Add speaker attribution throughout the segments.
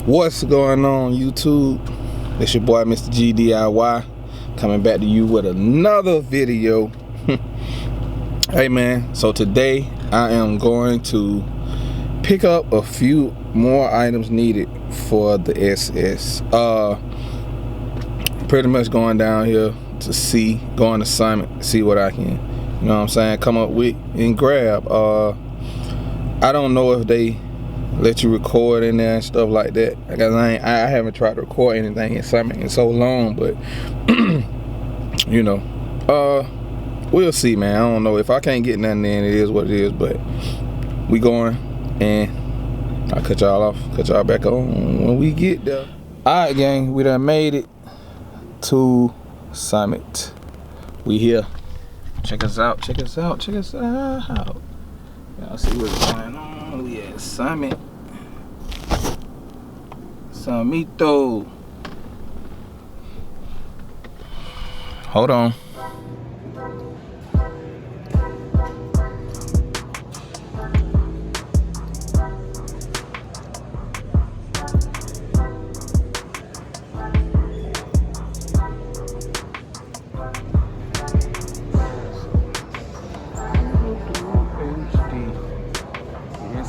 Speaker 1: What's going on, YouTube? It's your boy Mr. G.D.I.Y coming back to you with another video. Hey man, so today I am going to pick up a few more items needed for the SS. Pretty much going down here to go on assignment, see what I can, you know what I'm saying, come up with and grab. I don't know if they let you record in there and stuff like that, because I haven't tried to record anything in assignment in so long, but you know, we'll see, man. I don't know. If I can't get nothing in, it is what it is, but we going, and I'll cut y'all back on when we get there. Alright gang, we done made it to Summit. We here. Check us out. Y'all see what's going on. We at Summit. Summito. Hold on.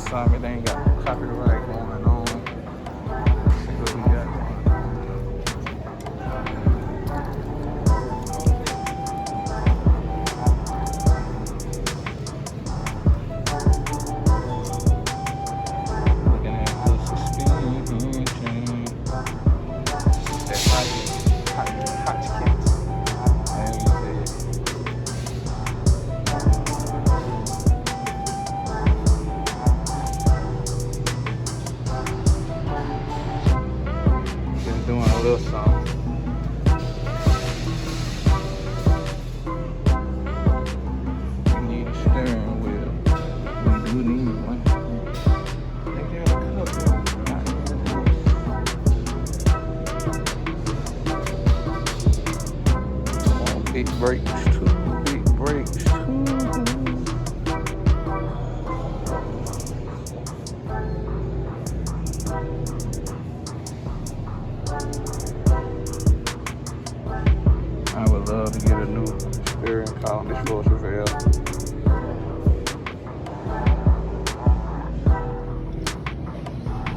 Speaker 1: Summit ain't got no copyright going on. Let's see what we got going on. Looking at the suspension. That hot kicks. Doing a little song. We need a steering wheel. We do need one. They got a couple. Oh, big brakes too. I would love to get a new steering column. This floor Chevelle.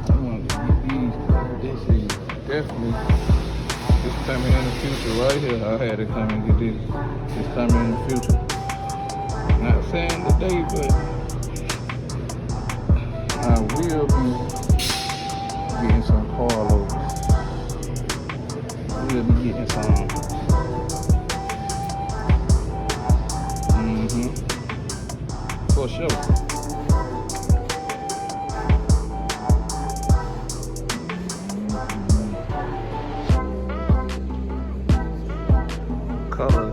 Speaker 1: I want to get these. This is definitely this coming in the future right here. I had to come and get this. It's coming in the future. Not saying today, but I will be getting some carloads. We'll be getting some. For sure. Color.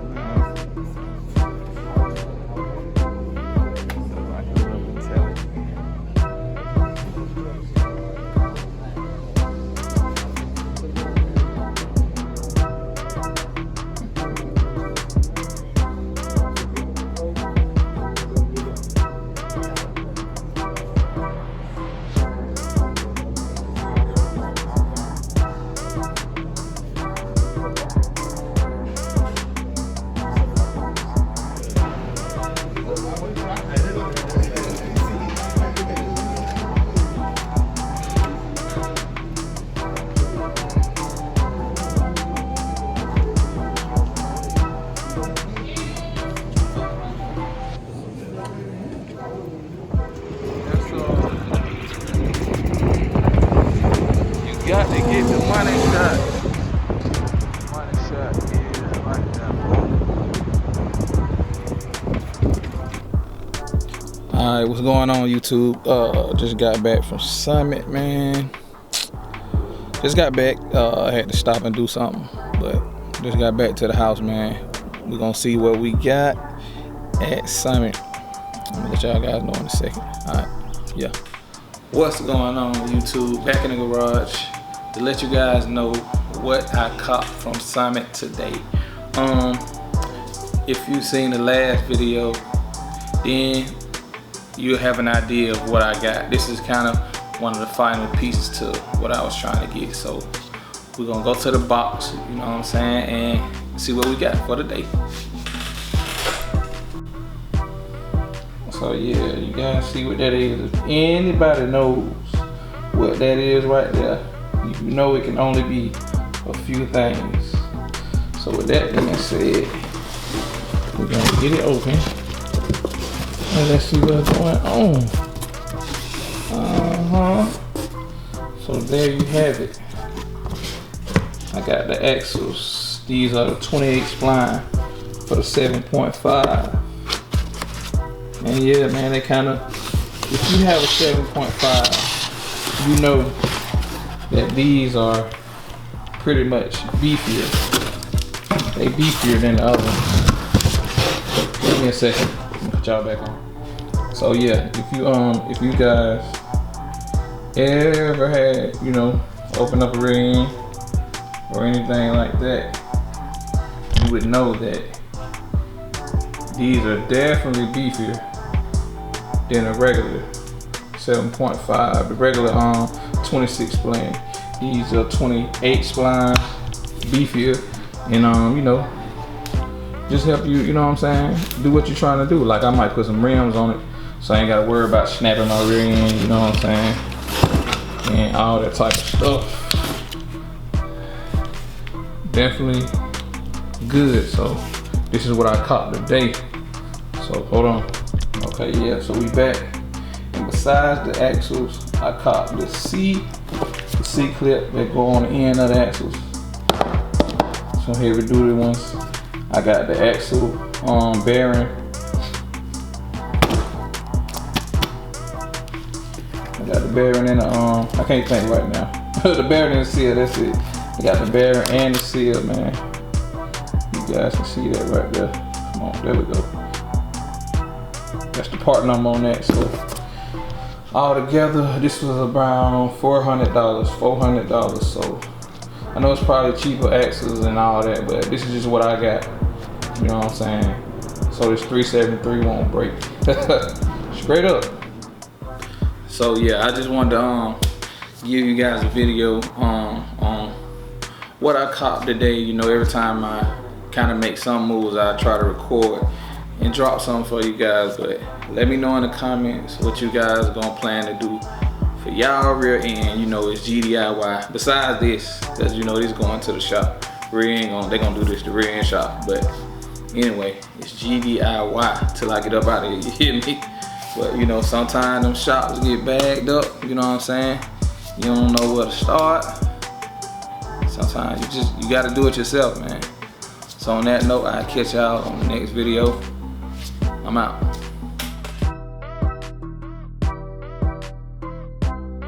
Speaker 1: Got to get the money shot. Money shot, yeah, like that. Alright, what's going on, YouTube? Just got back from Summit, man. Just got back. I had to stop and do something, but just got back to the house, man. We're gonna see what we got at Summit. I'm gonna let y'all guys know in a second. Alright, yeah. What's going on, YouTube? Back in the garage to let you guys know what I caught from Summit today. If you've seen the last video, then you'll have an idea of what I got. This is kind of one of the final pieces to what I was trying to get. So we're gonna go to the box, you know what I'm saying, and see what we got for the day. So yeah, you guys see what that is. If anybody knows what that is right there, you know it can only be a few things. So with that being said, we're gonna get it open and let's see what's going on. So there you have it. I got the axles. These are the 28 spline for the 7.5. And yeah, man, they kind of, if you have a 7.5, you know that these are pretty much beefier. They beefier than the other ones. Give me a second. Let me put y'all back on. So yeah, if you guys ever had, you know, open up a ring or anything like that, you would know that these are definitely beefier than a regular 7.5. The regular 26 spline. These are 28 spline, beefier, and you know, just help you, you know what I'm saying, do what you're trying to do. Like I might put some rims on it, so I ain't gotta worry about snapping my ring, you know what I'm saying, and all that type of stuff. Definitely good. So this is what I caught today. So hold on. Okay, yeah, so we back. And besides the axles, I caught the C clip that go on the end of the axles. Some heavy duty ones. I got the axle bearing. I got the bearing and the I can't think right now. The bearing and the seal, that's it. I got the bearing and the seal, man. You guys can see that right there. Come on, there we go. That's the part number on that. So all together, this was around $400. So I know it's probably cheaper axles and all that, but this is just what I got. You know what I'm saying? So this 373 won't break. Straight up. So yeah, I just wanted to give you guys a video on what I caught today. You know, every time I kind of make some moves, I try to record and drop something for you guys. But let me know in the comments what you guys are gonna plan to do for y'all rear end. You know, it's G.D.I.Y. Besides this, because you know this going to the shop. They gonna do this the rear end shop. But anyway, it's G.D.I.Y. till I get up out of here. You hear me? But you know, sometimes them shops get bagged up. You know what I'm saying? You don't know where to start. Sometimes you gotta do it yourself, man. So on that note, I'll catch y'all on the next video. I'm out.